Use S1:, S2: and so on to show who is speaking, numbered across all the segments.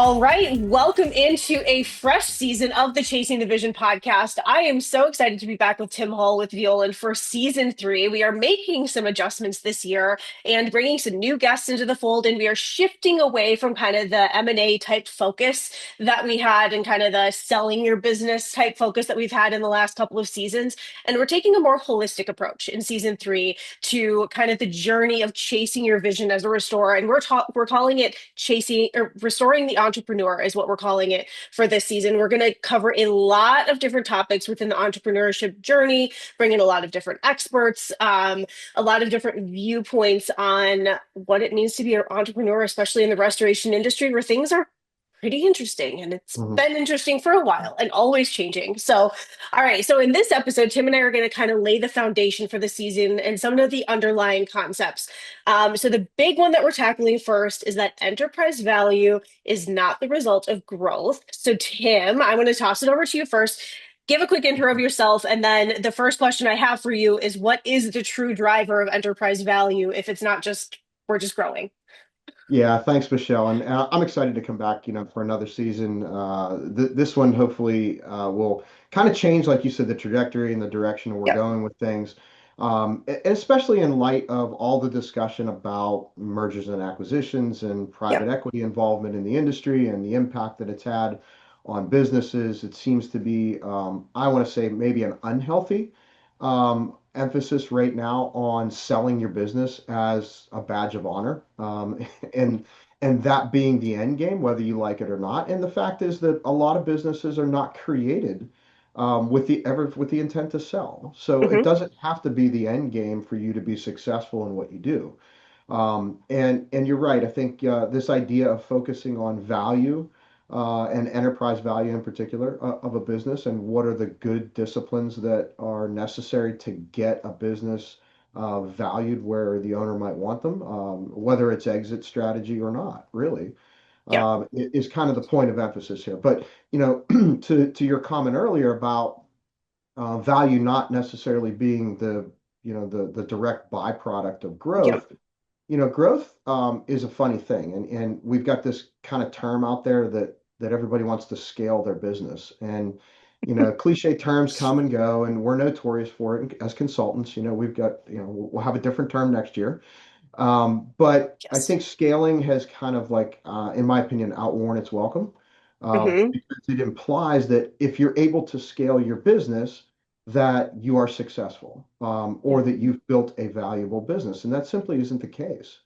S1: All right, welcome into a fresh season of the Chasing the Vision podcast. I am so excited to be back with Tim Hall with Violan for season three. We are making some adjustments this year and bringing some new guests into the fold, and we are shifting away from kind of the M&A type focus that we had and kind of the selling your business type focus that we've had in the last couple of seasons. And we're taking a more holistic approach in season three to kind of the journey of chasing your vision as a restorer. And we're calling it chasing or restoring the entrepreneur is what we're calling it for this season. We're going to cover a lot of different topics within the entrepreneurship journey, bring in a lot of different experts, a lot of different viewpoints on what it means to be an entrepreneur, especially in the restoration industry where things are pretty interesting, and it's
S2: Mhm.
S1: been interesting for a while and always changing. So, all right, so in this episode, Tim and I are going to kind of lay the foundation for the season and some of the underlying concepts. So the big one that we're tackling first is that enterprise value is not the result of growth. So Tim, I'm going to toss it over to you first. Give a quick intro of yourself, and then the first question I have for you is, what is the true driver of enterprise value if it's not just we're just growing?
S2: Yeah, thanks, Michelle. And I'm excited to come back, for another season. Th This one hopefully will kind of change, like you said, the trajectory and the direction we're
S1: Yep.
S2: going with things. Especially in light of all the discussion about mergers and acquisitions and private
S1: Yep.
S2: equity involvement in the industry and the impact that it's had on businesses. It seems to be, I want to say, maybe an unhealthy emphasis right now on selling your business as a badge of honor, and and that being the end game, whether you like it or not. And the fact is that a lot of businesses are not created with the intent to sell. So it
S1: Hmm.
S2: doesn't have to be the end game for you to be successful in what you do. And you're right. I think this idea of focusing on value and enterprise value in particular of a business, and what are the good disciplines that are necessary to get a business valued where the owner might want them, whether it's exit strategy or not, really,
S1: Yep.
S2: is kind of the point of emphasis here. But to your comment earlier about value not necessarily being the direct byproduct of
S1: Yep.
S2: growth. Growth is a funny thing, and we've got this kind of term out there that everybody wants to scale their business, and cliche terms come and go, and we're notorious for it as consultants. We've got we'll have a different term next year, but I
S1: Yes.
S2: think scaling has kind of like, in my opinion, outworn its welcome,
S1: Hmm.
S2: because it implies that if you're able to scale your business, that you are successful, or that you've built a valuable business, and that simply isn't the case.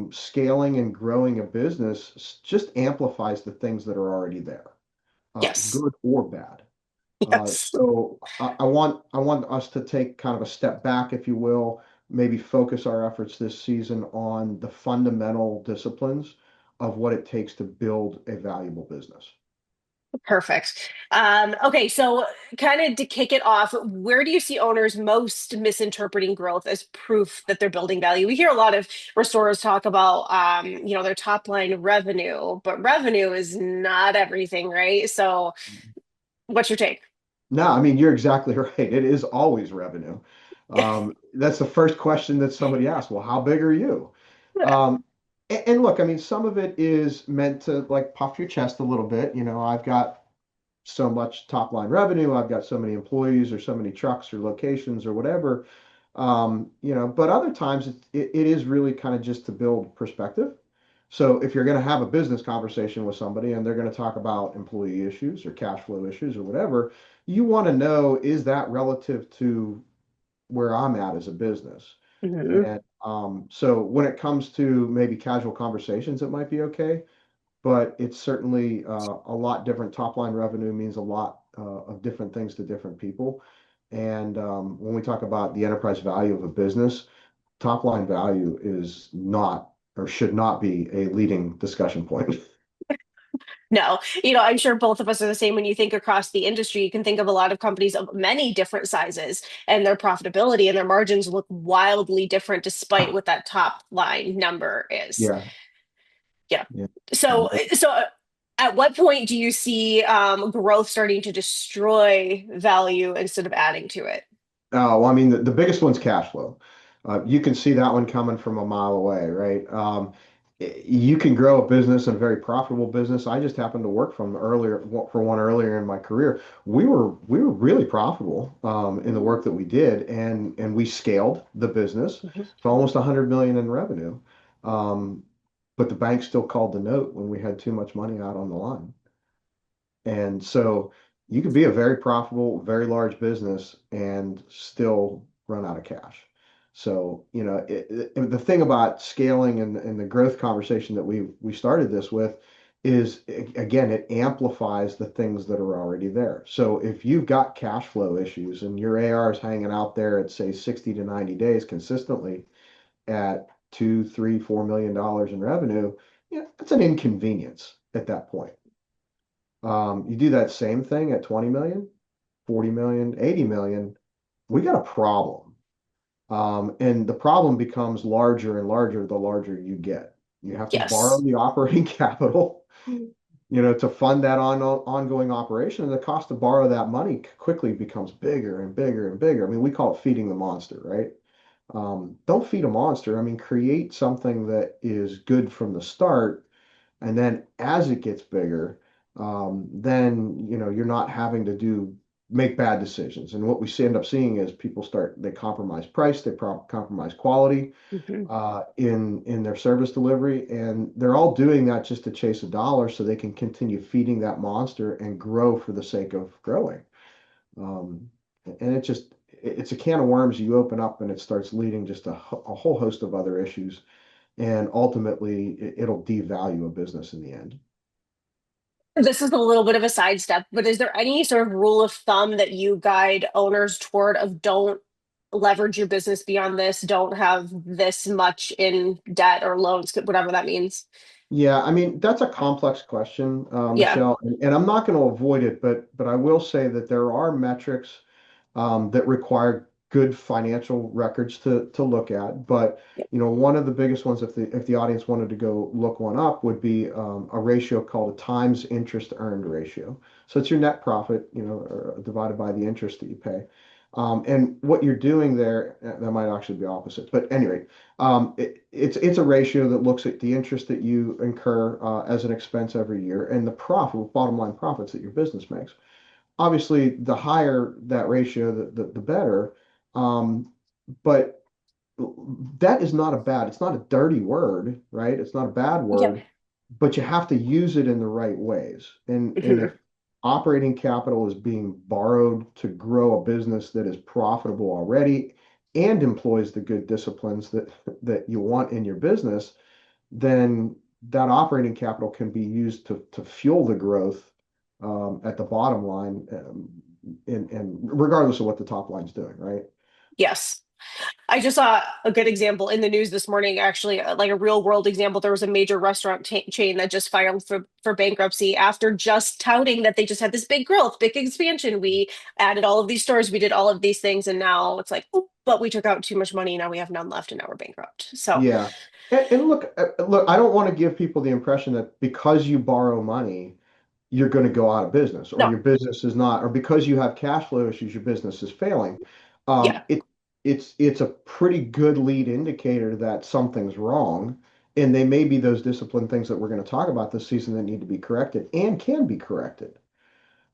S2: Scaling and growing a business just amplifies the things that are already there,
S1: Yes.
S2: good or bad.
S1: Yes.
S2: So I want us to take kind of a step back, if you will, maybe focus our efforts this season on the fundamental disciplines of what it takes to build a valuable business.
S1: Perfect. Okay, so kind of to kick it off, where do you see owners most misinterpreting growth as proof that they're building value? We hear a lot of restorers talk about, their top line revenue, but revenue is not everything, right? So, what's your take?
S2: No, I mean, you're exactly right. It is always revenue. That's the first question that somebody asks. Well, how big are you? And look, I mean, some of it is meant to like puff your chest a little bit. I've got so much top line revenue. I've got so many employees or so many trucks or locations or whatever. But other times it is really kind of just to build perspective. So if you're going to have a business conversation with somebody and they're going to talk about employee issues or cash flow issues or whatever, you want to know, is that relative to where I'm at as a business?
S1: Mhm.
S2: And so when it comes to maybe casual conversations, it might be okay, but it's certainly a lot different. Top line revenue means a lot of different things to different people. And when we talk about the enterprise value of a business, top line value is not or should not be a leading discussion point.
S1: No, I'm sure both of us are the same. When you think across the industry, you can think of a lot of companies of many different sizes, and their profitability and their margins look wildly different despite what that top line number is.
S2: Yeah,
S1: Yeah.
S2: yeah.
S1: So, at what point do you see growth starting to destroy value instead of adding to it?
S2: Oh, well, I mean, the biggest one's cash flow. You can see that one coming from a mile away, right? You can grow a business and a very profitable business. I just happened to work from earlier for one earlier in my career. We were really profitable in the work that we did, and we scaled the business
S1: Mhm.
S2: to almost 100 million in revenue. Um, but the bank still called the note when we had too much money out on the line. And so you could be a very profitable, very large business and still run out of cash. So, the thing about scaling and the growth conversation that we started this with is, again, it amplifies the things that are already there. So if you've got cash flow issues and your AR is hanging out there at, say, 60 to 90 days consistently at two, three, $4 million in revenue, yeah, that's an inconvenience at that point. You do that same thing at 20 million, 40 million, 80 million, we got a problem. And the problem becomes larger and larger the larger you get. You have to borrow
S1: Yes.
S2: the operating capital, to fund that ongoing operation. And the cost to borrow that money quickly becomes bigger and bigger and bigger. I mean, we call it feeding the monster, right? Don't feed a monster. I mean, create something that is good from the start, and then as it gets bigger, then you're not having to make bad decisions. And what we end up seeing is they compromise price, they compromise quality
S1: Hmm.
S2: in their service delivery, and they're all doing that just to chase a dollar so they can continue feeding that monster and grow for the sake of growing. Um, and it's a can of worms you open up, and it starts leading just a whole host of other issues, and ultimately it'll devalue a business in the end.
S1: This is a little bit of a sidestep, but is there any sort of rule of thumb that you guide owners toward of don't leverage your business beyond this, don't have this much in debt or loans, whatever that means?
S2: Yeah, I mean, that's a complex question,
S1: Yeah.
S2: Michelle, and I'm not going to avoid it, but I will say that there are metrics that require good financial records to look at. But
S1: Yep.
S2: one of the biggest ones, if the audience wanted to go look one up, would be a ratio called a times interest earned ratio. So it's your net profit, divided by the interest that you pay. And what you're doing there, that might actually be opposite. But anyway, it's a ratio that looks at the interest that you incur as an expense every year and the profit, bottom line profits that your business makes. Obviously, the higher that ratio, the better. Um, but that is not it's not a dirty word, right? It's not a bad
S1: Yep.
S2: word, but you have to use it in the right ways. And
S1: Hmm.
S2: if operating capital is being borrowed to grow a business that is profitable already and employs the good disciplines that you want in your business, then that operating capital can be used to fuel the growth at the bottom line, and regardless of what the top line's doing, right?
S1: Yes. I just saw a good example in the news this morning, actually, like a real world example. There was a major restaurant chain that just filed for bankruptcy after just touting that they just had this big growth, big expansion. We added all of these stores, we did all of these things, and now it's like, "Oop, but we took out too much money. Now we have none left, and now we're bankrupt." So,
S2: Yeah. And look, I don't want to give people the impression that because you borrow money, you're going to go out of business, or
S1: no,
S2: your business is not, or because you have cash flow issues, your business is failing.
S1: yeah,
S2: It's a pretty good lead indicator that something's wrong, and they may be those discipline things that we're going to talk about this season that need to be corrected and can be corrected.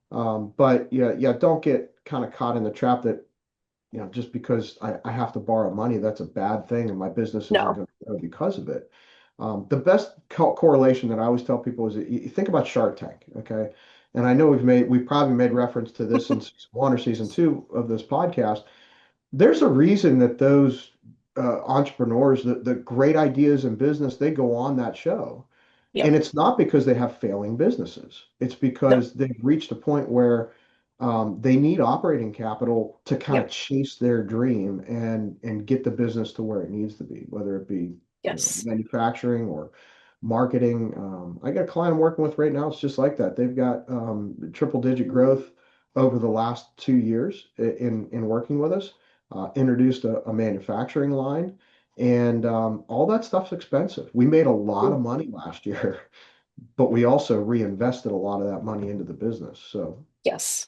S2: But yeah, yeah, don't get kind of caught in the trap that just because I have to borrow money, that's a bad thing, and my business isn't
S1: no,
S2: going to grow because of it. The best correlation that I always tell people is that you think about Shark Tank, okay? And I know we've probably made reference to this in season one or season two of this podcast. There's a reason that those entrepreneurs, the great ideas in business, they go on that show.
S1: yep,
S2: And it's not because they have failing businesses. It's
S1: no,
S2: because they've reached a point where they need operating capital to kind of
S1: yep,
S2: chase their dream and get the business to where it needs to be, whether it be,
S1: yes.
S2: manufacturing or marketing. I got a client I'm working with right now. It's just like that. They've got triple digit growth over the last 2 years in working with us. Introduced a manufacturing line, and all that stuff's expensive. We made a lot of
S1: Mm,
S2: money last year, but we also reinvested a lot of that money into the business. So
S1: yes.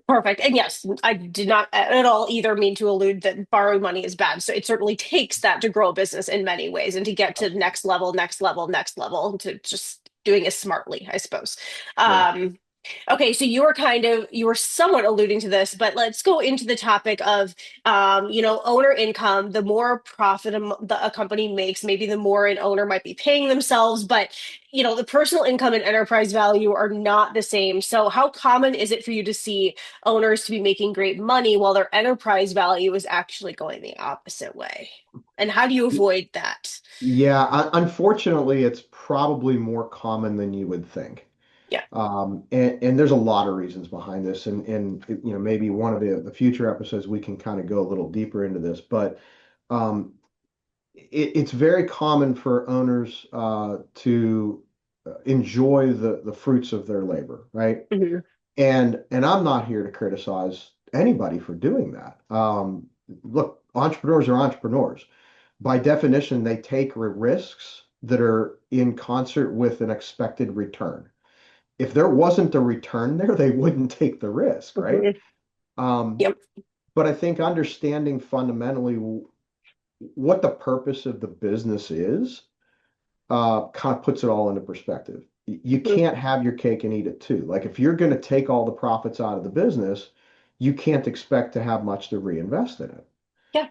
S1: Perfect. And yes, I did not at all either mean to allude that borrowing money is bad. So it certainly takes that to grow a business in many ways and to get to
S2: Absolutely.
S1: next level, next level, next level, to just doing it smartly, I suppose.
S2: Yeah.
S1: Um, okay, so you were somewhat alluding to this, but let's go into the topic of owner income. The more profit a company makes, maybe the more an owner might be paying themselves, but the personal income and enterprise value are not the same. So how common is it for you to see owners to be making great money while their enterprise value is actually going the opposite way? And how do you avoid that?
S2: Yeah, unfortunately, it's probably more common than you would think.
S1: Yeah.
S2: And there's a lot of reasons behind this. And maybe one of the future episodes we can kind of go a little deeper into this. But um, it's very common for owners to enjoy the fruits of their labor, right?
S1: Mhm.
S2: And I'm not here to criticize anybody for doing that. Look, entrepreneurs are entrepreneurs. By definition, they take risks that are in concert with an expected return. If there wasn't a return there, they wouldn't take the risk, right?
S1: Mhm.
S2: Um,
S1: Yep.
S2: but I think understanding fundamentally what the purpose of the business is kind of puts it all into perspective. You
S1: Mhm.
S2: can't have your cake and eat it too. Like if you're going to take all the profits out of the business, you can't expect to have much to reinvest in it.
S1: Yeah.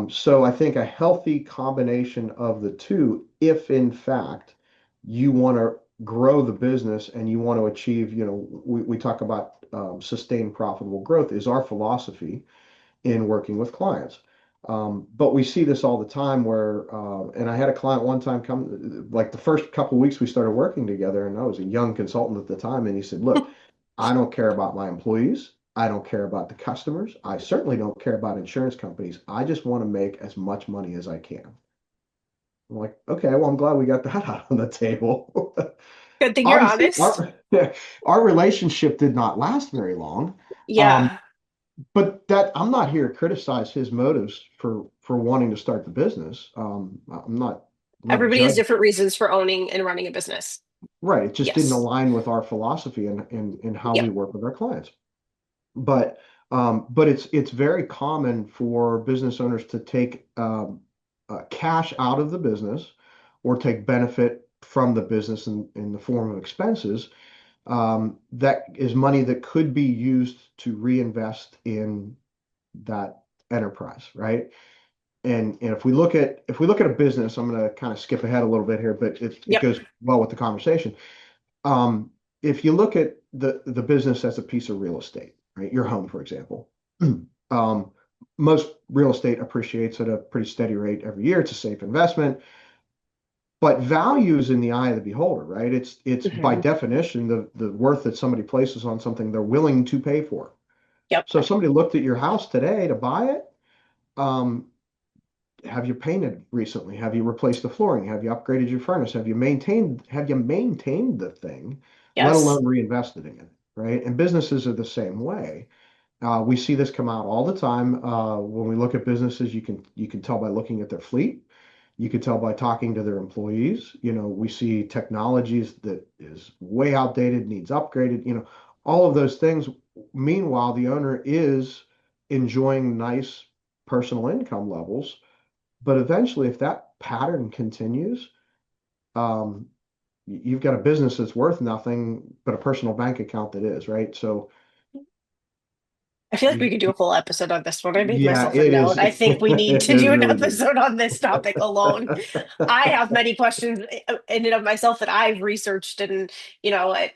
S2: So I think a healthy combination of the two, if in fact you want to grow the business and you want to achieve, we talk about sustained profitable growth is our philosophy in working with clients. But we see this all the time where, and I had a client one time come, like the first couple of weeks we started working together, and I was a young consultant at the time, and he said, "Look, I don't care about my employees. I don't care about the customers. I certainly don't care about insurance companies. I just want to make as much money as I can." I'm like, okay, well, I'm glad we got that out on the table.
S1: Good thing you're
S2: Obviously,
S1: honest.
S2: our relationship did not last very long. Um,
S1: Yeah.
S2: but that I'm not here to criticize his motives for wanting to start the business. I'm not a
S1: Everybody has
S2: judge.
S1: different reasons for owning and running a business.
S2: Right. It just didn't
S1: Yes.
S2: align with our philosophy and how we
S1: Yep.
S2: work with our clients. But it's very common for business owners to take cash out of the business or take benefit from the business in the form of expenses. That is money that could be used to reinvest in that enterprise, right? And if we look at a business, I'm going to kind of skip ahead a little bit here, but it
S1: Yep.
S2: goes well with the conversation. Um, if you look at the business as a piece of real estate, right? Your home, for example. Um, most real estate appreciates at a pretty steady rate every year. It's a safe investment, but value is in the eye of the beholder, right? It's by
S1: Hmm.
S2: definition the worth that somebody places on something they're willing to pay for.
S1: Yep.
S2: So if somebody looked at your house today to buy it, um, have you painted recently? Have you replaced the flooring? Have you upgraded your furnace? Have you maintained the thing, let
S1: Yes.
S2: alone reinvested in it, right? And businesses are the same way. We see this come out all the time. When we look at businesses, you can tell by looking at their fleet. You can tell by talking to their employees. We see technologies that is way outdated, needs upgraded. All of those things. Meanwhile, the owner is enjoying nice personal income levels, but eventually, if that pattern continues, um, you've got a business that's worth nothing, but a personal bank account that is, right? So,
S1: I feel like we
S2: you,
S1: could do a whole episode on this one. I made
S2: yeah,
S1: myself a
S2: it
S1: note.
S2: is.
S1: I think we need
S2: It
S1: to
S2: is
S1: do an
S2: really deep.
S1: episode on this topic alone. I have many questions in and of myself that I've researched, and I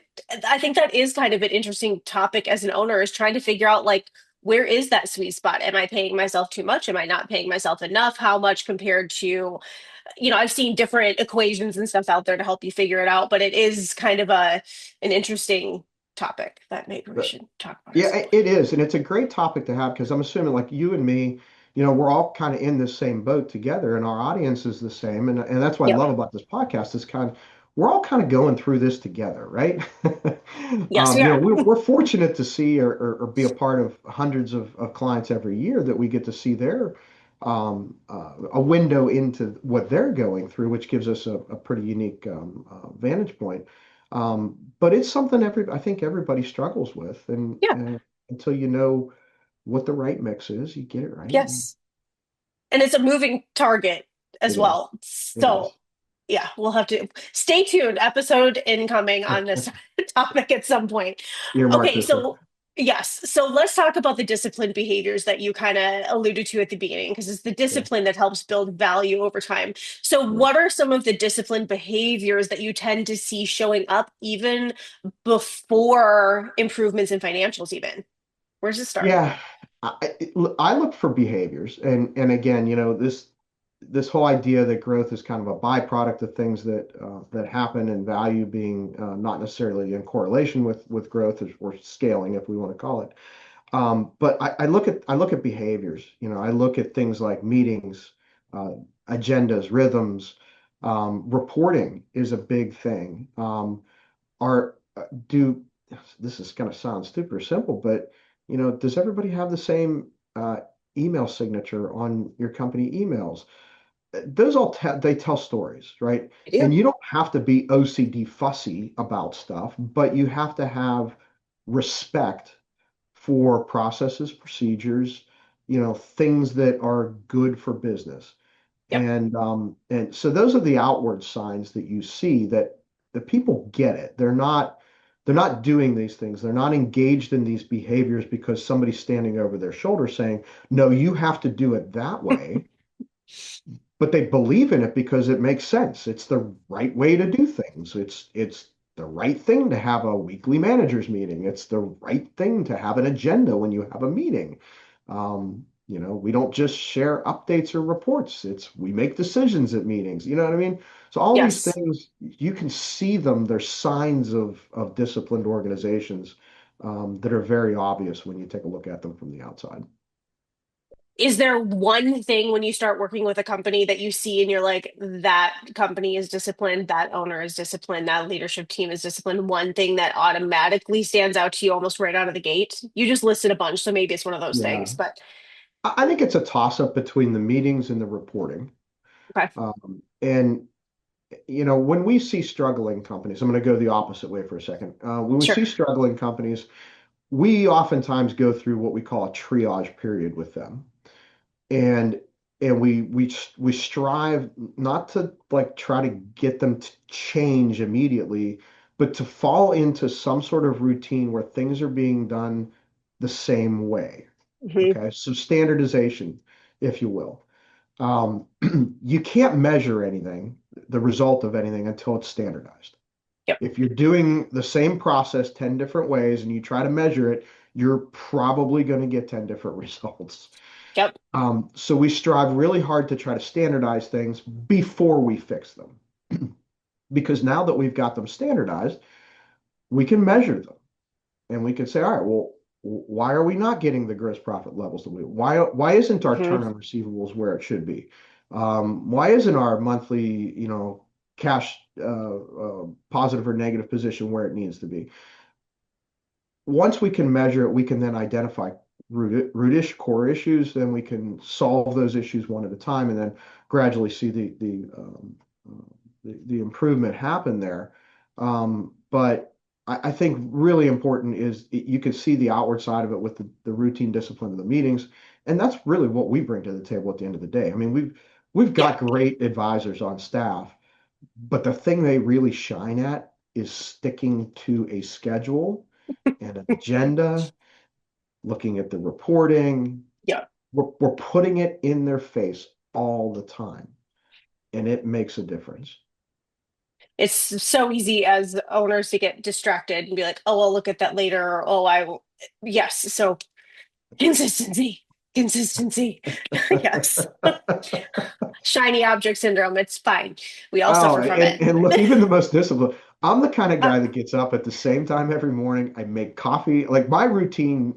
S1: think that is kind of an interesting topic as an owner is trying to figure out like where is that sweet spot? Am I paying myself too much? Am I not paying myself enough? How much compared to, I've seen different equations and stuff out there to help you figure it out, but it is kind of an interesting topic that maybe we should talk about at
S2: Yeah,
S1: some point.
S2: it is, and it's a great topic to have because I'm assuming like you and me, we're all kind of in this same boat together, and our audience is the same, and that's what I
S1: Yep.
S2: love about this podcast is we're all kind of going through this together, right?
S1: Yes, we
S2: We're fortunate to see or be a part of hundreds of clients every year that we get to see their a window into what they're going through, which gives us a pretty unique vantage point. But it's something I think everybody struggles with,
S1: Yeah.
S2: and until you know what the right mix is, you get it right.
S1: Yes. And it's a moving target as
S2: It is.
S1: well.
S2: It
S1: So,
S2: is.
S1: yeah, we'll have to stay tuned. Episode incoming on this topic at some point.
S2: Earmark
S1: Okay,
S2: this one.
S1: so yes, so let's talk about the discipline behaviors that you kind of alluded to at the beginning, because it's the
S2: Yeah.
S1: discipline that helps build value over time. So,
S2: Right.
S1: what are some of the discipline behaviors that you tend to see showing up even before improvements in financials, even? Where does it start?
S2: Yeah, I look for behaviors, and again, this whole idea that growth is kind of a byproduct of things that happen, and value being not necessarily in correlation with growth or scaling, if we want to call it. But I look at behaviors. I look at things like meetings, uh, agendas, rhythms. Reporting is a big thing. Are do This is going to sound stupid or simple, but does everybody have the same email signature on your company emails? Those they tell stories, right?
S1: I
S2: And
S1: do.
S2: you don't have to be OCD fussy about stuff, but you have to have respect for processes, procedures, things that are good for business.
S1: Yep.
S2: And so those are the outward signs that you see that the people get it. They're not doing these things. They're not engaged in these behaviors because somebody's standing over their shoulder saying, "No, you have to do it that way." But they believe in it because it makes sense. It's the right way to do things. It's the right thing to have a weekly managers meeting. It's the right thing to have an agenda when you have a meeting. We don't just share updates or reports. It's we make decisions at meetings. You know what I mean? So all these
S1: Yes.
S2: things, you can see them. They're signs of disciplined organizations that are very obvious when you take a look at them from the outside.
S1: Is there one thing when you start working with a company that you see and you're like, that company is disciplined, that owner is disciplined, that leadership team is disciplined? One thing that automatically stands out to you almost right out of the gate? You just listed a bunch, so maybe it's one of those
S2: Yeah.
S1: things, but
S2: I think it's a toss up between the meetings and the reporting.
S1: okay,
S2: And when we see struggling companies, I'm going to go the opposite way for a second. When we
S1: sure.
S2: see struggling companies, we oftentimes go through what we call a triage period with them, and we strive not to like try to get them to change immediately, but to fall into some sort of routine where things are being done the same way.
S1: Hmm.
S2: Okay, so standardization, if you will. You can't measure anything, the result of anything, until it's standardized.
S1: Yep.
S2: If you're doing the same process 10 different ways and you try to measure it, you're probably going to get 10 different results.
S1: Yep.
S2: So we strive really hard to try to standardize things before we fix them. Because now that we've got them standardized, we can measure them and we can say, all right, well, why are we not getting the gross profit levels that why isn't our
S1: Hmm.
S2: turn on receivables where it should be? Why isn't our monthly, cash positive or negative position where it needs to be? Once we can measure it, we can then identify root core issues. Then we can solve those issues one at a time, and then gradually see the improvement happen there. But I think really important is you can see the outward side of it with the routine discipline of the meetings, and that's really what we bring to the table at the end of the day. I mean, we've got
S1: Yep.
S2: great advisors on staff, but the thing they really shine at is sticking to a schedule and an agenda, looking at the reporting.
S1: Yep.
S2: We're putting it in their face all the time, and it makes a difference.
S1: It's so easy as owners to get distracted and be like, oh, I'll look at that later, or oh, I will. Yes. So consistency, consistency. Yes. Shiny object syndrome. It's fine. We all
S2: Oh,
S1: suffer from
S2: and,
S1: it.
S2: and look, even the most disciplined, I'm the kind of guy that gets up at the same time every morning. I make coffee. Like my routine,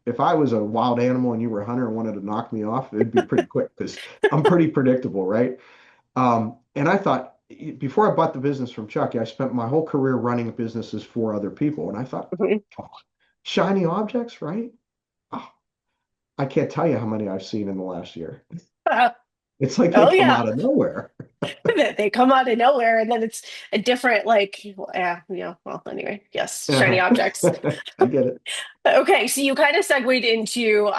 S2: if I was a wild animal and you were a hunter and wanted to knock me off, it'd be pretty quick because I'm pretty predictable, right? And I thought before I bought the business from Chuck, I spent my whole career running businesses for other people. And I thought,
S1: Mhm.
S2: oh, shiny objects, right? Oh, I can't tell you how many I've seen in the last year. It's like they
S1: Oh
S2: come
S1: yeah.
S2: out of nowhere.
S1: They come out of nowhere, and then it's a different, like, yeah, well, anyway, yes, shiny objects.
S2: I get it.
S1: Okay, so you kind of segued into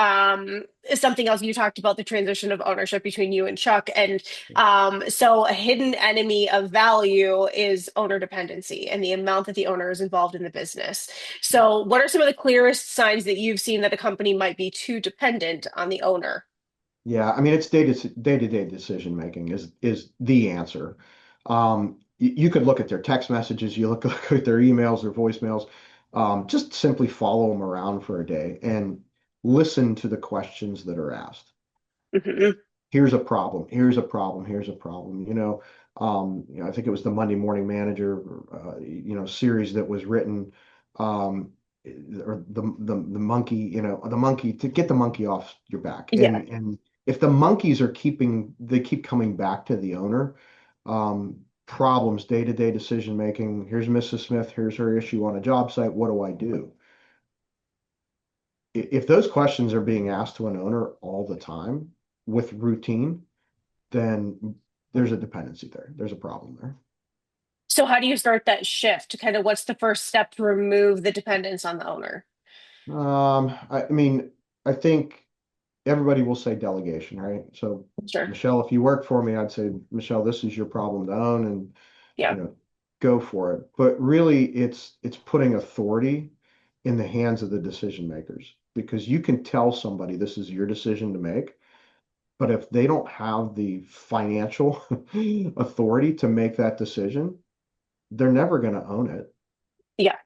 S1: something else. You talked about the transition of ownership between you and Chuck. And so a hidden enemy of value is owner dependency and the amount that the owner is involved in the business. So, what are some of the clearest signs that you've seen that a company might be too dependent on the owner?
S2: Yeah, I mean it's day-to-day decision making is the answer. You could look at their text messages, look at their emails, their voicemails, just simply follow them around for a day and listen to the questions that are asked.
S1: Mhm.
S2: Here's a problem, here's a problem, here's a problem. I think it was the Monday Morning Manager, series that was written, um, or the monkey, the monkey to get the monkey off your back.
S1: Yeah.
S2: And if the monkeys they keep coming back to the owner, problems, day-to-day decision making. Here's Mrs. Smith, here's her issue on a job site. What do I do? If those questions are being asked to an owner all the time with routine, then there's a dependency there. There's a problem there.
S1: So, how do you start that shift? Kind of what's the first step to remove the dependence on the owner?
S2: I mean, I think everybody will say delegation, right? So,
S1: Sure.
S2: Michelle, if you work for me, I'd say, Michelle, this is your problem to own, and you
S1: Yeah.
S2: know, go for it. But really, it's putting authority in the hands of the decision makers because you can tell somebody this is your decision to make, but if they don't have the financial authority to make that decision, they're never going to own it.
S1: Yeah.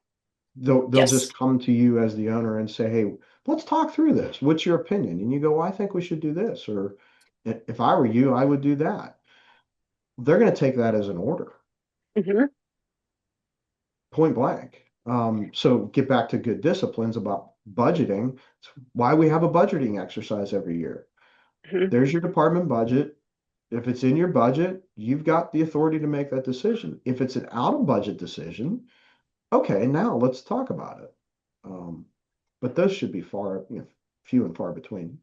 S2: They'll just
S1: Yes.
S2: come to you as the owner and say, "Hey, let's talk through this. What's your opinion?" And you go, "Well, I think we should do this," or "If I were you, I would do that." They're going to take that as an order,
S1: Hmm.
S2: point blank. So get back to good disciplines about budgeting. It's why we have a budgeting exercise every year.
S1: Hmm.
S2: There's your department budget. If it's in your budget, you've got the authority to make that decision. If it's an out of budget decision, okay, now let's talk about it. Um, but those should be few and far between.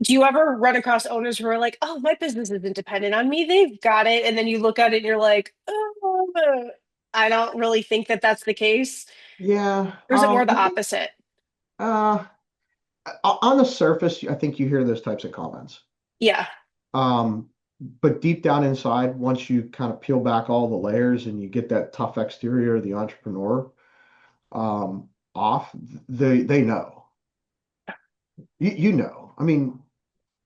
S1: Do you ever run across owners who are like, "Oh, my business isn't dependent on me. They've got it." And then you look at it and you're like, "Oh, I don't really think that that's the case."
S2: Yeah,
S1: Or is it more
S2: I
S1: the
S2: think
S1: opposite?
S2: uh, on the surface, I think you hear those types of comments.
S1: Yeah.
S2: Um, but deep down inside, once you kind of peel back all the layers and you get that tough exterior, the entrepreneur, off, they know. You know. I mean,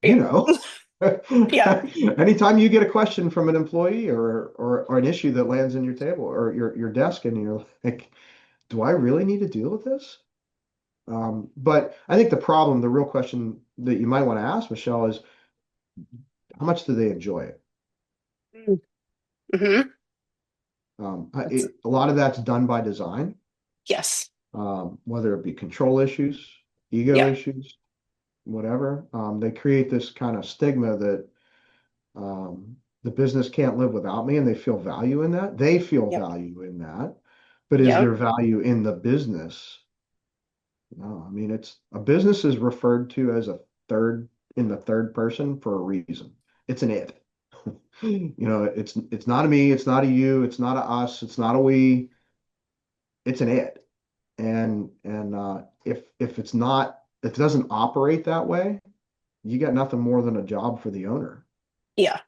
S2: you
S1: Yeah.
S2: know.
S1: Yeah.
S2: Anytime you get a question from an employee or an issue that lands in your table or your desk, and you're like, do I really need to deal with this? But I think the real question that you might want to ask, Michelle, is how much do they enjoy it?
S1: Hmm. That's
S2: A lot of that's done by design,
S1: yes.
S2: whether it be control issues, ego
S1: Yeah.
S2: issues, whatever. They create this kind of stigma that the business can't live without me, and they feel value in that. They feel
S1: Yep.
S2: value in that, but is
S1: Yep.
S2: there value in the business? No, I mean it's a business is referred to as a third in the third person for a reason. It's an it. It's not a me, it's not a you, it's not a us, it's not a we, it's an it. And if it's not, if it doesn't operate that way, you got nothing more than a job for the owner.
S1: Yeah.
S2: And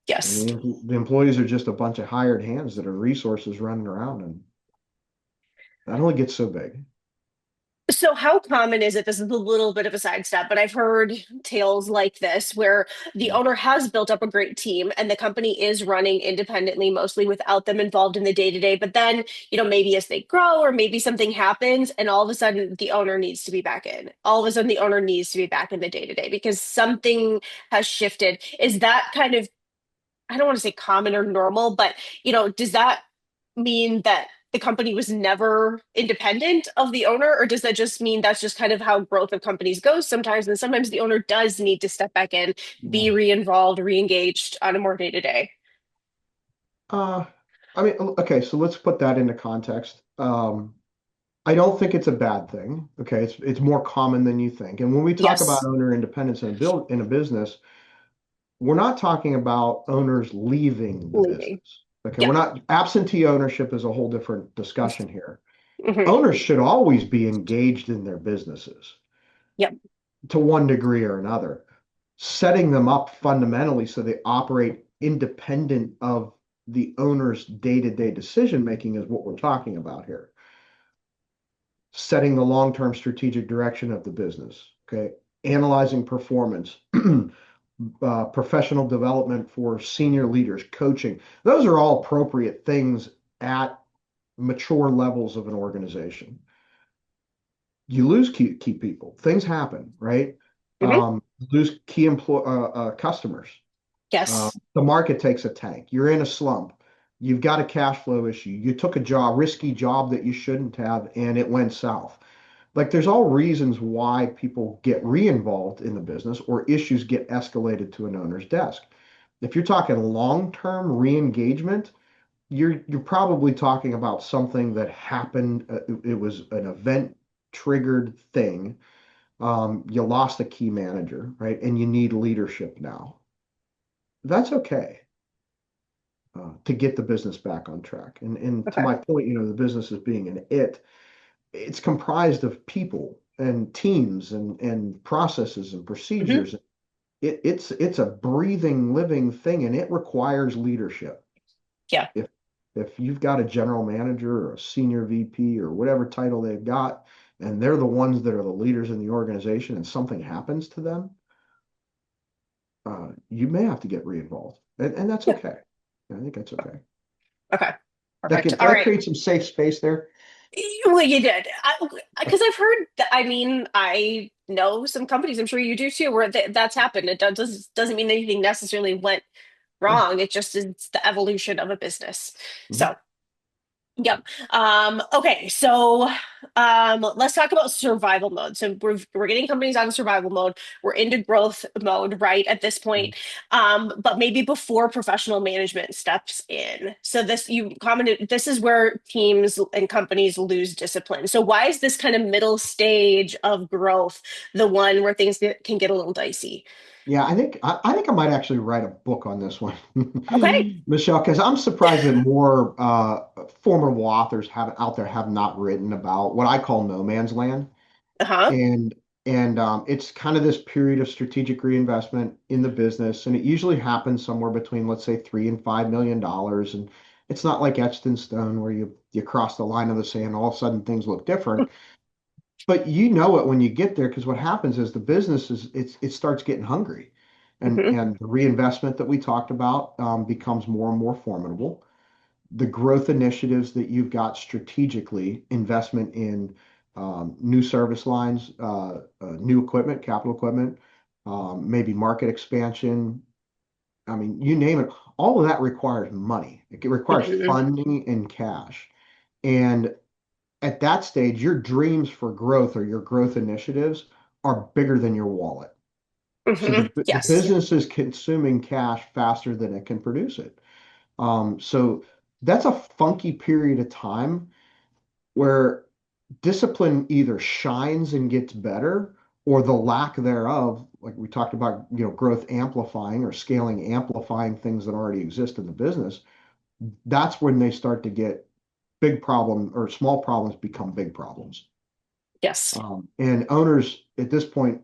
S1: Yes.
S2: the employees are just a bunch of hired hands that are resources running around, and that only gets so big.
S1: So, how common is it? This is a little bit of a sidestep, but I've heard tales like this where the owner has built up a great team and the company is running independently, mostly without them involved in the day to day. But then, maybe as they grow or maybe something happens, and all of a sudden the owner needs to be back in. All of a sudden, the owner needs to be back in the day to day because something has shifted. Is that kind of, I don't want to say common or normal, but does that mean that the company was never independent of the owner, or does that just mean that's just kind of how growth of companies goes sometimes? And sometimes the owner does need to step back in, be
S2: Yeah.
S1: re-involved, re-engaged on a more day to day.
S2: Uh, I mean, okay, so let's put that into context. I don't think it's a bad thing. Okay, it's more common than you think. And when we talk about
S1: Yes.
S2: owner independence in a build in a business, we're not talking about owners leaving the
S1: Leaving.
S2: business. Okay, we're
S1: Yep.
S2: not, absentee ownership is a whole different discussion here.
S1: Hmm.
S2: Owners should always be engaged in their businesses
S1: Yep.
S2: to one degree or another, setting them up fundamentally so they operate independent of the owner's day-to-day decision making is what we're talking about here. Setting the long-term strategic direction of the business, okay? Analyzing performance, professional development for senior leaders, coaching. Those are all appropriate things at mature levels of an organization. You lose key people. Things happen, right?
S1: Hmm.
S2: Lose key customers.
S1: Yes.
S2: The market takes a tank. You're in a slump. You've got a cash flow issue. You took a risky job that you shouldn't have, and it went south. Like there's all reasons why people get re-involved in the business or issues get escalated to an owner's desk. If you're talking long-term re-engagement, you're probably talking about something that happened. It was an event triggered thing. You lost a key manager, right? And you need leadership now. That's okay to get the business back on track. And to
S1: Okay.
S2: my point, the business is being an it's comprised of people and teams and processes and
S1: Hmm.
S2: procedures. It's a breathing, living thing, and it requires leadership.
S1: Yeah.
S2: If if you've got a general manager or a senior VP or whatever title they've got, and they're the ones that are the leaders in the organization, and something happens to them, you may have to get re-involved, and that's
S1: Yeah.
S2: okay. I think that's okay.
S1: Okay.
S2: That
S1: Perfect.
S2: did
S1: All
S2: I
S1: right.
S2: create some safe space there?
S1: Well, you did. Because I've heard that, I mean, I know some companies, I'm sure you do too, where that's happened. It doesn't mean anything necessarily went
S2: Yeah.
S1: wrong. It just is the evolution of a business.
S2: Mhm.
S1: So, yep. Okay, so let's talk about survival mode. So we're getting companies out of survival mode. We're into growth mode, right, at this point. But maybe before professional management steps in. So this you commented, this is where teams and companies lose discipline. So why is this kind of middle stage of growth the one where can get a little dicey?
S2: Yeah, I think I might actually write a book on this one,
S1: Okay.
S2: Michelle, because I'm surprised that more formidable authors have out there have not written about what I call no man's land,
S1: Uh-huh.
S2: and it's kind of this period of strategic reinvestment in the business, and it usually happens somewhere between, let's say, $3 and $5 million, and it's not like etched in stone where you cross the line of the sand, all of a sudden things look different. But you know it when you get there because what happens is the business it starts getting hungry, and
S1: Hmm.
S2: the reinvestment that we talked about becomes more and more formidable. The growth initiatives that you've got strategically, investment in new service lines, new equipment, capital equipment, maybe market expansion. I mean, you name it. All of that requires money. It requires
S1: Hmm.
S2: funding and cash. And at that stage, your dreams for growth or your growth initiatives are bigger than your wallet. So
S1: Hmm.
S2: the
S1: Yes.
S2: business is consuming cash faster than it can produce it. So that's a funky period of time where discipline either shines and gets better, or the lack thereof, like we talked about, growth amplifying or scaling, amplifying things that already exist in the business. That's when they start to get big problem or small problems become big problems.
S1: Yes.
S2: And owners at this point,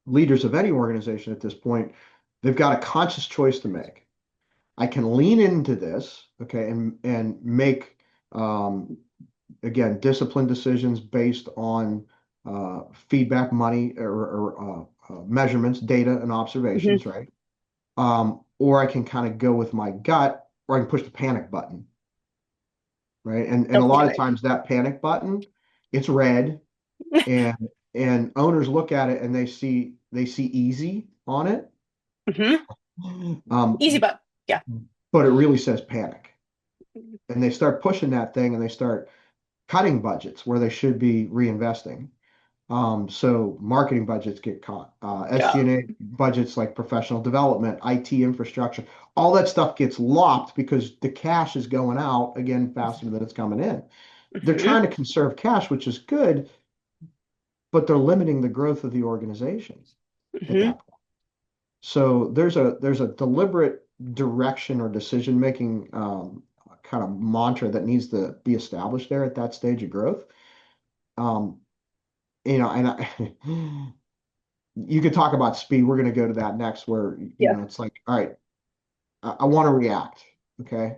S2: leaders of any organization at this point, they've got a conscious choice to make. I can lean into this, okay, and make um, again disciplined decisions based on feedback, money, or measurements, data, and
S1: Hmm.
S2: observations, right? Or I can kind of go with my gut, or I can push the panic button, right? And a
S1: Don't
S2: lot of
S1: panic.
S2: times that panic button, it's red, and owners look at it and they see easy on it,
S1: Hmm. Easy
S2: um,
S1: button. Yeah.
S2: but it really says panic, and they start pushing that thing and they start cutting budgets where they should be reinvesting. So marketing budgets get cut,
S1: Yeah.
S2: SG&A budgets like professional development, IT infrastructure, all that stuff gets lopped because the cash is going out again faster than it's coming in. They're
S1: Hmm.
S2: trying to conserve cash, which is good, but they're limiting the growth of the organization at
S1: Hmm.
S2: that point. So there's a deliberate direction or decision making kind of mantra that needs to be established there at that stage of growth. Um, and you could talk about speed. We're going to go to that next, where
S1: Yeah.
S2: it's like, all right, I want to react. Okay,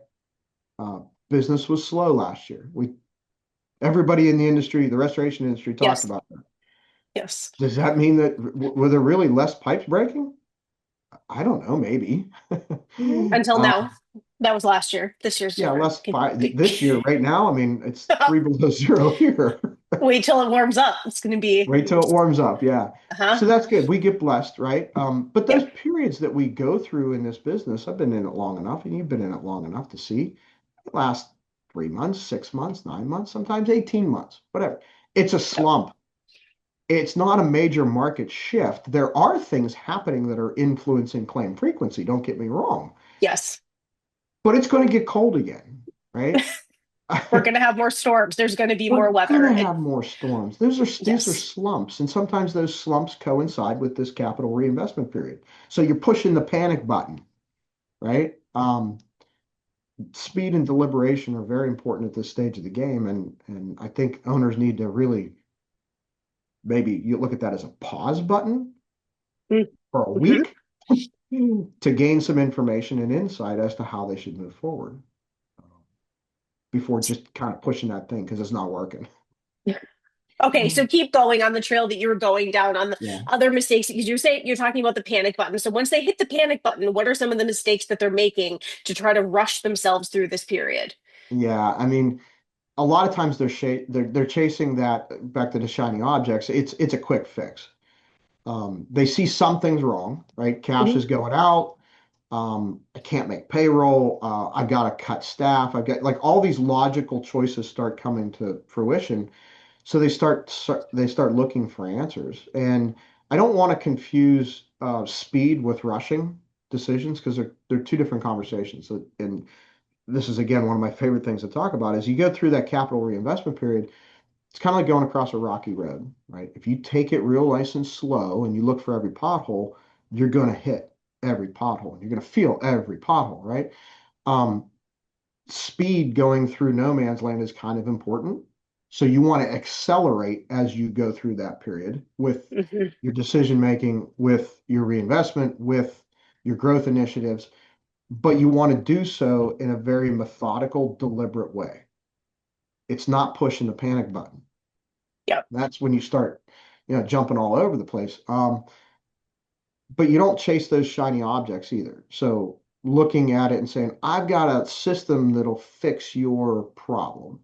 S2: uh, business was slow last year. Everybody in the industry, the restoration industry, talked
S1: Yes.
S2: about that.
S1: Yes.
S2: Does that mean that were there really less pipes breaking? I don't know, maybe.
S1: Until now. That was last year. This year's
S2: Yeah,
S1: different.
S2: less five this year. Right now, I mean, it's three below zero here.
S1: Wait till it warms up. It's going to be,
S2: Wait till it warms up. Yeah.
S1: huh?
S2: So that's good. We get blessed, right? But those
S1: Yep.
S2: periods that we go through in this business, I've been in it long enough, and you've been in it long enough to see it last 3 months, 6 months, 9 months, sometimes 18 months, whatever. It's a
S1: Yep.
S2: slump. It's not a major market shift. There are things happening that are influencing claim frequency, don't get me wrong,
S1: Yes.
S2: but it's going to get cold again, right?
S1: We're going to have more storms. There's going to be
S2: We're
S1: more
S2: gonna
S1: weather.
S2: have more storms. These are
S1: Yes.
S2: slumps, and sometimes those slumps coincide with this capital reinvestment period. So you're pushing the panic button, right? Speed and deliberation are very important at this stage of the game, and I think owners need to really maybe you look at that as a pause button for a
S1: Mm-hmm.
S2: week to gain some information and insight as to how they should move forward before just kind of pushing that thing because it's not working.
S1: Okay, so keep going on the trail that you were going down on the
S2: Yeah.
S1: other mistakes because you're talking about the panic button. So once they hit the panic button, what are some of the mistakes that they're making to try to rush themselves through this period?
S2: Yeah, I mean, a lot of times they're chasing that back to the shiny objects. It's a quick fix. They see something's wrong, right? Cash
S1: Mhm.
S2: is going out. I can't make payroll. I've got to cut staff. I've got like all these logical choices start coming to fruition. So they start looking for answers. And I don't want to confuse speed with rushing decisions because they're two different conversations. So, and this is again one of my favorite things to talk about is you go through that capital reinvestment period. It's kind of like going across a rocky road, right? If you take it real nice and slow and you look for every pothole, you're going to hit every pothole. You're going to feel every pothole, right? Um, Speed going through no man's land is kind of important. So you want to accelerate as you go through that period with
S1: Mhm.
S2: your decision making, with your reinvestment, with your growth initiatives, but you want to do so in a very methodical, deliberate way. It's not pushing the panic button.
S1: Yep.
S2: That's when you start, jumping all over the place. But you don't chase those shiny objects either. So looking at it and saying, I've got a system that'll fix your problem.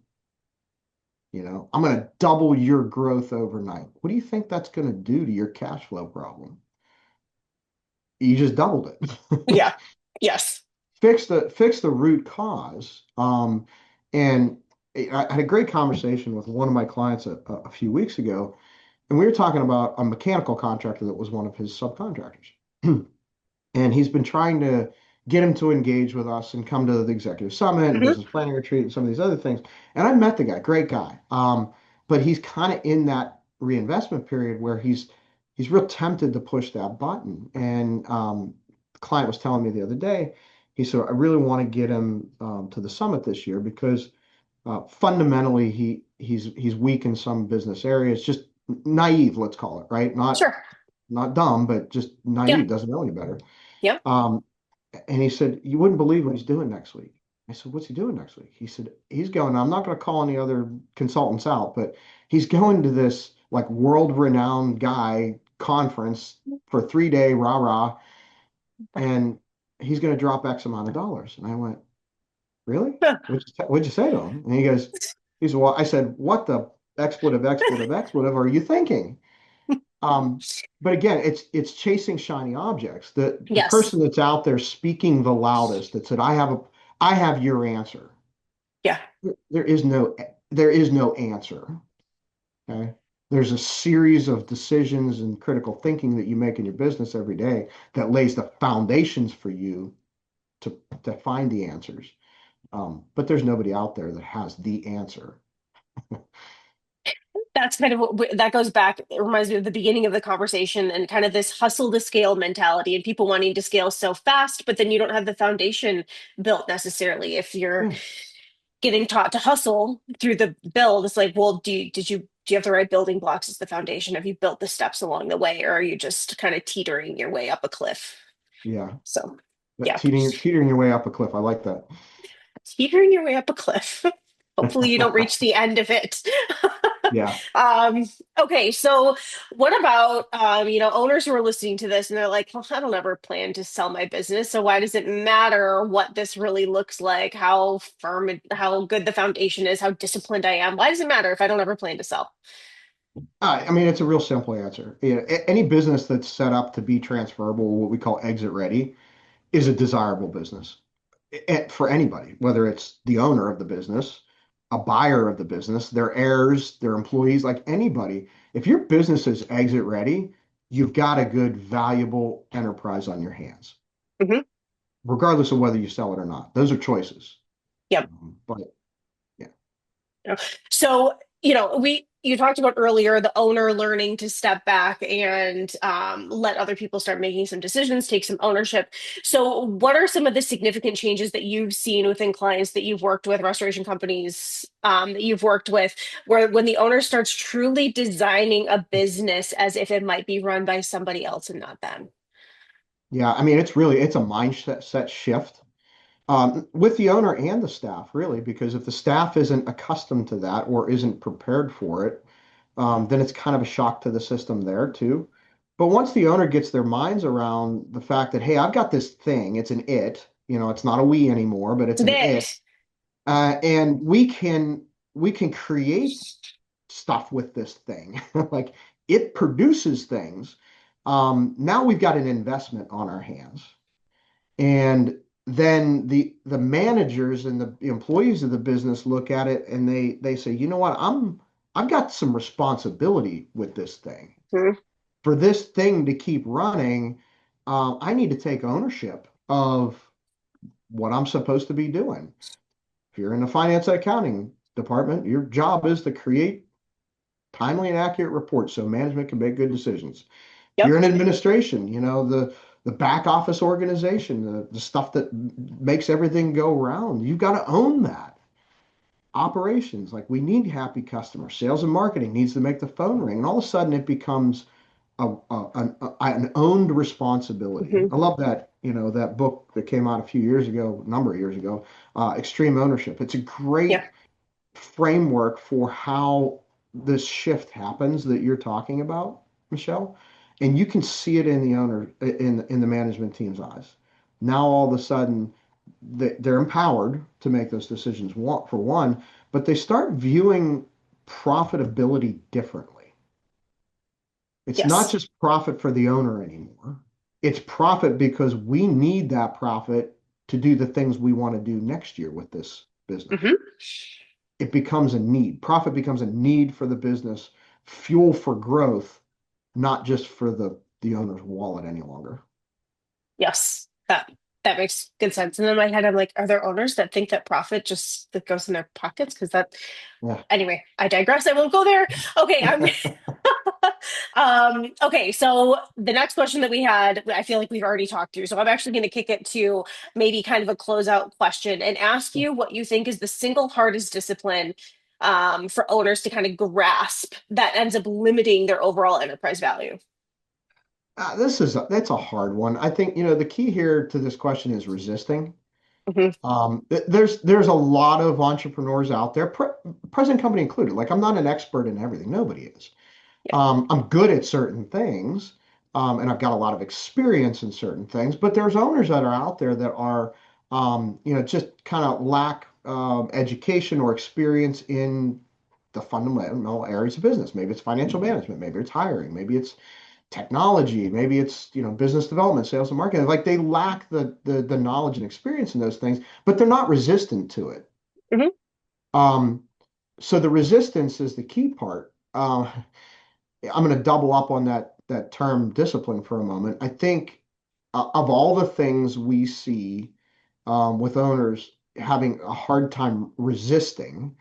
S2: I'm going to double your growth overnight. What do you think that's going to do to your cash flow problem? You just doubled it.
S1: Yeah. Yes.
S2: Fix the root cause. And I had a great conversation with one of my clients a few weeks ago, and we were talking about a mechanical contractor that was one of his subcontractors. And he's been trying to get him to engage with us and come to the executive summit and
S1: Mhm.
S2: business planning retreat and some of these other things. And I met the guy, great guy. But he's kind of in that reinvestment period where he's real tempted to push that button. And the client was telling me the other day, he said, I really want to get him to the summit this year because fundamentally he's weak in some business areas, just naive, let's call it, right? Not
S1: Sure.
S2: not dumb, but just
S1: Yeah.
S2: naive, doesn't know any better.
S1: Yep.
S2: Um, and he said, you wouldn't believe what he's doing next week. I said, what's he doing next week? He said, he's going, I'm not going to call any other consultants out, but he's going to this like world renowned guy conference for 3 day rah rah, and he's going to drop X amount of dollars. And I went, really? What'd you say to him? And he said, well, I said, what the expletive, expletive, expletive are you thinking? Um, but again, it's chasing shiny objects. The
S1: Yes.
S2: person that's out there speaking the loudest that said, I have your answer.
S1: Yeah.
S2: There is no answer. Okay. There's a series of decisions and critical thinking that you make in your business every day that lays the foundations for you to find the answers. But there's nobody out there that has the answer.
S1: that's kind of what that goes back. It reminds me of the beginning of the conversation and kind of this hustle to scale mentality and people wanting to scale so fast, but then you don't have the foundation built necessarily. If you're
S2: Yeah.
S1: getting taught to hustle through the build, it's like, well, do you have the right building blocks as the foundation? Have you built the steps along the way, or are you just kind of teetering your way up a cliff?
S2: Yeah.
S1: So, yeah,
S2: Teetering your way up a cliff. I like that.
S1: teetering your way up a cliff. Hopefully, you don't reach the end of it.
S2: Yeah.
S1: um, okay, so what about owners who are listening to this and they're like, well, I don't ever plan to sell my business, so why does it matter what this really looks like, how how good the foundation is, how disciplined I am? Why does it matter if I don't ever plan to sell?
S2: I mean, it's a real simple answer. Any business that's set up to be transferable, what we call exit ready, is a desirable business for anybody, whether it's the owner of the business, a buyer of the business, their heirs, their employees, like anybody. If your business is exit ready, you've got a good, valuable enterprise on your hands,
S1: Hmm.
S2: regardless of whether you sell it or not. Those are choices.
S1: Yep.
S2: But yeah.
S1: Yeah. So, you talked about earlier the owner learning to step back and let other people start making some decisions, take some ownership. So, what are some of the significant changes that you've seen within clients that you've worked with, restoration companies that you've worked with, where when the owner starts truly designing a business as if it might be run by somebody else and not them?
S2: Yeah, I mean, it's a mindset set shift with the owner and the staff, really, because if the staff isn't accustomed to that or isn't prepared for it, then it's kind of a shock to the system there too. But once the owner gets their minds around the fact that, hey, I've got this thing, it's an it, it's not a we anymore, but it's
S1: It's
S2: an it,
S1: it.
S2: and we can create stuff with this thing, like it produces things. Now we've got an investment on our hands. And then the managers and the employees of the business look at it and they say, you know what, I've got some responsibility with this thing.
S1: Mhm.
S2: For this thing to keep running, I need to take ownership of what I'm supposed to be doing. If you're in the finance and accounting department, your job is to create timely and accurate reports so management can make good decisions. If you're
S1: Yep.
S2: in administration, the back office organization, the stuff that makes everything go round, you've got to own that. Operations, like we need happy customers. Sales and marketing needs to make the phone ring, and all of a sudden it becomes an owned responsibility.
S1: Hmm.
S2: I love that, that book that came out a few years ago, a number of years ago, Extreme Ownership. It's a
S1: Yeah.
S2: great framework for how this shift happens that you're talking about, Michelle. And you can see it in the owner, in the management team's eyes. Now all of a sudden they're empowered to make those decisions for one, but they start viewing profitability differently. It's not
S1: Yes.
S2: just profit for the owner anymore. It's profit because we need that profit to do the things we want to do next year with this business.
S1: Hmm.
S2: It becomes a need. Profit becomes a need for the business, fuel for growth, not just for the owner's wallet any longer.
S1: Yes, that makes good sense. And in my head, I'm like, are there owners that think that profit just that goes in their pockets? Because that,
S2: Yeah.
S1: anyway, I digress. I won't go there. Okay, I'm okay, so the next question that we had, I feel like we've already talked through. So I'm actually going to kick it to maybe kind of a closeout question and ask you what you think is the single hardest discipline for owners to kind of grasp that ends up limiting their overall enterprise value.
S2: That's a hard one. I think, the key here to this question is resisting.
S1: Hmm.
S2: There's a lot of entrepreneurs out there, present company included. Like I'm not an expert in everything. Nobody is.
S1: Yeah.
S2: I'm good at certain things, and I've got a lot of experience in certain things. But there's owners that are out there that are, just kind of lack education or experience in the fundamental areas of business. Maybe it's financial management, maybe it's hiring, maybe it's technology, maybe it's business development, sales and marketing. Like they lack the knowledge and experience in those things, but they're not resistant to it.
S1: Hmm.
S2: Um, so the resistance is the key part. I'm going to double up on that term discipline for a moment. I think of all the things we see with owners having a hard time resisting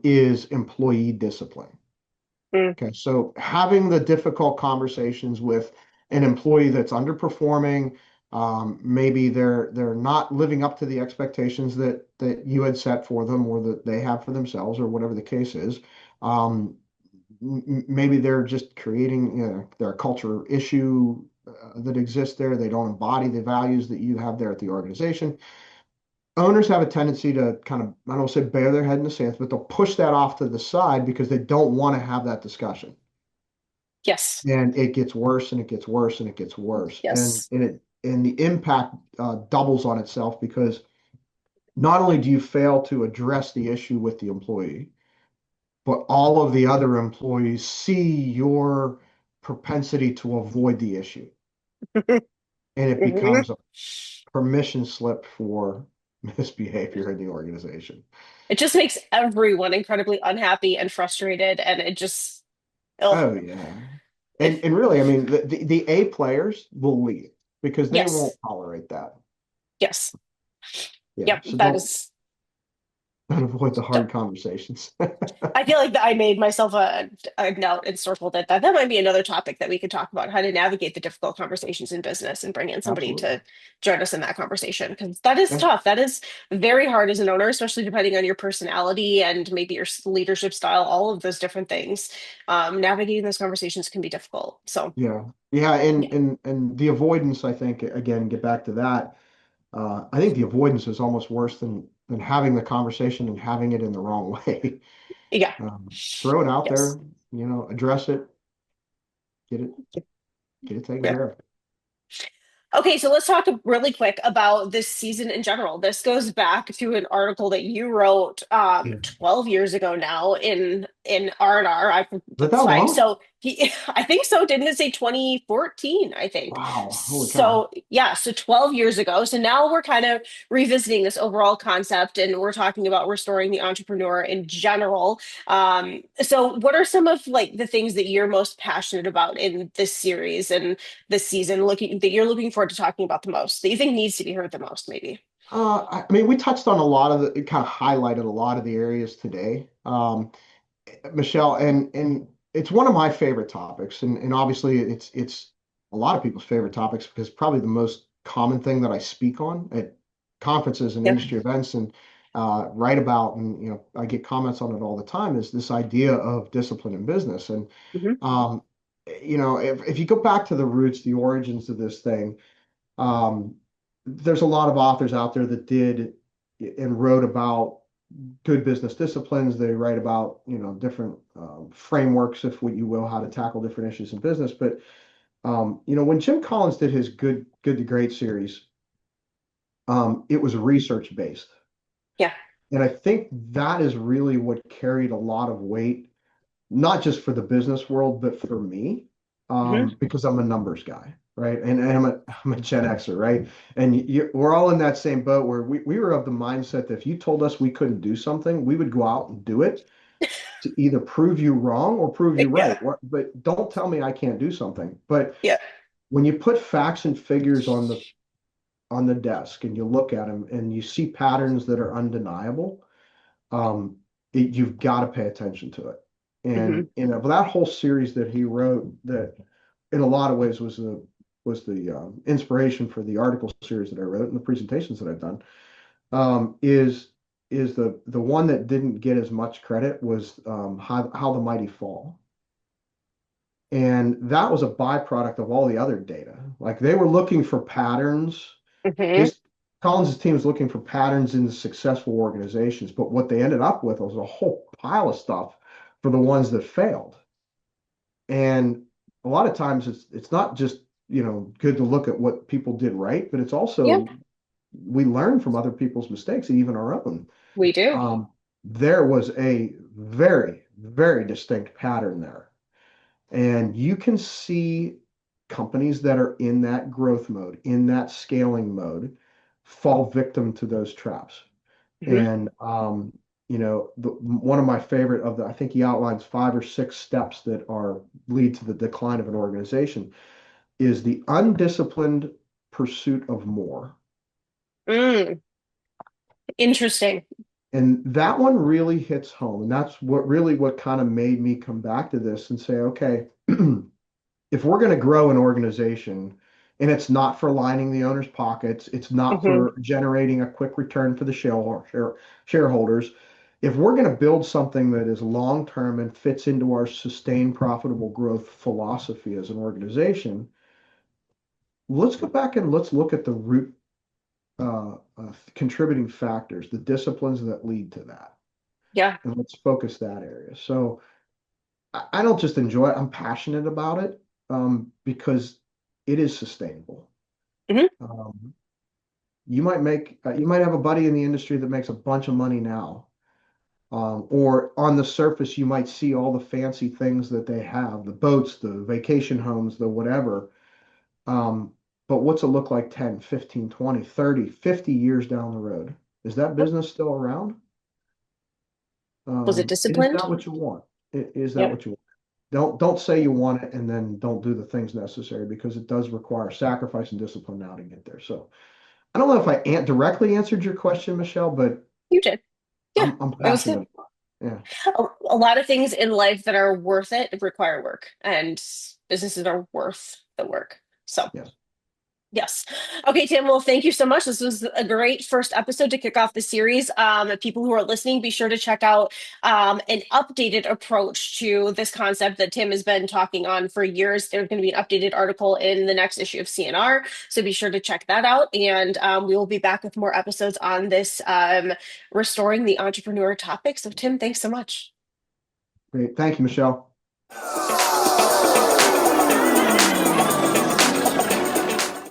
S2: is employee discipline.
S1: Mm.
S2: Okay, so having the difficult conversations with an employee that's underperforming, maybe they're not living up to the expectations that you had set for them or that they have for themselves or whatever the case is. Um, Maybe they're just creating, their culture issue that exists there. They don't embody the values that you have there at the organization. Owners have a tendency to kind of, I don't say bare their head in the sand, but they'll push that off to the side because they don't want to have that discussion.
S1: Yes.
S2: And it gets worse and it gets worse and it gets worse.
S1: Yes.
S2: And the impact doubles on itself because not only do you fail to address the issue with the employee, but all of the other employees see your propensity to avoid the issue. And it
S1: Mhm.
S2: becomes a permission slip for misbehavior in the organization.
S1: It just makes everyone incredibly unhappy and frustrated, and it just, oh,
S2: Oh yeah.
S1: it,
S2: And really, I mean, the A players will leave because they won't
S1: yes,
S2: tolerate that.
S1: yes,
S2: Yeah.
S1: yep,
S2: So
S1: that is.
S2: don't avoid the hard conversations.
S1: I feel like I made myself a note and circled it. That might be another topic that we could talk about, how to navigate the difficult conversations in business and bring in somebody
S2: Absolutely.
S1: to join us in that conversation. Because that is
S2: Yeah.
S1: tough. That is very hard as an owner, especially depending on your personality and maybe your leadership style, all of those different things. Navigating those conversations can be difficult. So,
S2: Yeah. Yeah.
S1: yeah,
S2: And the avoidance, I think, again, get back to that. I think the avoidance is almost worse than having the conversation and having it in the wrong way.
S1: yeah,
S2: Throw it out
S1: yes.
S2: there, address it, get it, get it taken
S1: Yeah.
S2: care of.
S1: Okay, so let's talk really quick about this season in general. This goes back to an article that you wrote
S2: Yeah.
S1: 12 years ago now in R&R.
S2: Is it
S1: That's
S2: that
S1: fine.
S2: long?
S1: So I think so. Didn't it say 2014, I think.
S2: Wow. Holy cow.
S1: So yeah, so 12 years ago. So now we're kind of revisiting this overall concept and we're talking about restoring the entrepreneur in general. So what are some of like the things that you're most passionate about in this series and this season looking that you're looking forward to talking about the most that you think needs to be heard the most, maybe?
S2: I mean, we touched on a lot of it kind of highlighted a lot of the areas today. Michelle, and it's one of my favorite topics, and obviously it's a lot of people's favorite topics because probably the most common thing that I speak on at conferences and
S1: Yeah.
S2: industry events and write about, and I get comments on it all the time, is this idea of discipline in business. And
S1: Hmm.
S2: um, if you go back to the roots, the origins of this thing, um, there's a lot of authors out there that did and wrote about good business disciplines. They write about, different frameworks, if what you will, how to tackle different issues in business. But when Jim Collins did his Good to Great series, it was research based,
S1: Yeah.
S2: and I think that is really what carried a lot of weight, not just for the business world, but for me,
S1: Hmm.
S2: because I'm a numbers guy, right? And I'm a Gen Xer, right? And we're all in that same boat where we were of the mindset that if you told us we couldn't do something, we would go out and do it to either prove you wrong or prove you right.
S1: Yeah.
S2: But don't tell me I can't do something. But
S1: Yeah.
S2: when you put facts and figures on the desk and you look at them and you see patterns that are undeniable, um, you've got to pay attention to it.
S1: Hmm.
S2: And that whole series that he wrote, that in a lot of ways was the inspiration for the article series that I wrote and the presentations that I've done, is the one that didn't get as much credit was how the mighty fall. And that was a byproduct of all the other data. Like they were looking for patterns.
S1: Hmm.
S2: This Collins' team was looking for patterns in the successful organizations, but what they ended up with was a whole pile of stuff for the ones that failed. And a lot of times it's not just, good to look at what people did right, but it's
S1: Yep.
S2: also we learn from other people's mistakes, even our own.
S1: We do.
S2: Um, there was a very, very distinct pattern there. And you can see companies that are in that growth mode, in that scaling mode, fall victim to those traps.
S1: Hmm.
S2: And one of my favorite I think he outlines 5 or 6 steps that are lead to the decline of an organization is the undisciplined pursuit of more.
S1: Mm. Interesting.
S2: And that one really hits home. And that's what kind of made me come back to this and say, okay, if we're going to grow an organization and it's not for lining the owner's pockets, it's not
S1: Hmm.
S2: for generating a quick return for the shareholders. If we're going to build something that is long term and fits into our sustained profitable growth philosophy as an organization, let's go back and let's look at the root contributing factors, the disciplines that lead to that,
S1: Yeah.
S2: and let's focus that area. So I don't just enjoy it, I'm passionate about it because it is sustainable.
S1: Hmm.
S2: Um, you might have a buddy in the industry that makes a bunch of money now, or on the surface you might see all the fancy things that they have, the boats, the vacation homes, the whatever. Um, but what's it look like 10, 15, 20, 30, 50 years down the road? Is that business still around?
S1: Was it
S2: And is
S1: disciplined?
S2: that what you want? Is that
S1: Yep.
S2: what you want? Don't say you want it and then don't do the things necessary because it does require sacrifice and discipline now to get there. So I don't know if I directly answered your question, Michelle, but
S1: You did. Yeah.
S2: I'm
S1: It was good.
S2: passionate about it. Yeah.
S1: A lot of things in life that are worth it require work, and businesses are worth the work. So,
S2: Yes.
S1: yes. Okay, Tim. Well, thank you so much. This was a great first episode to kick off the series. People who are listening, be sure to check out an updated approach to this concept that Tim has been talking on for years. There's going to be an updated article in the next issue of CNR, so be sure to check that out. And we will be back with more episodes on this restoring the entrepreneur topic. So, Tim, thanks so much.
S2: Great. Thank you, Michelle.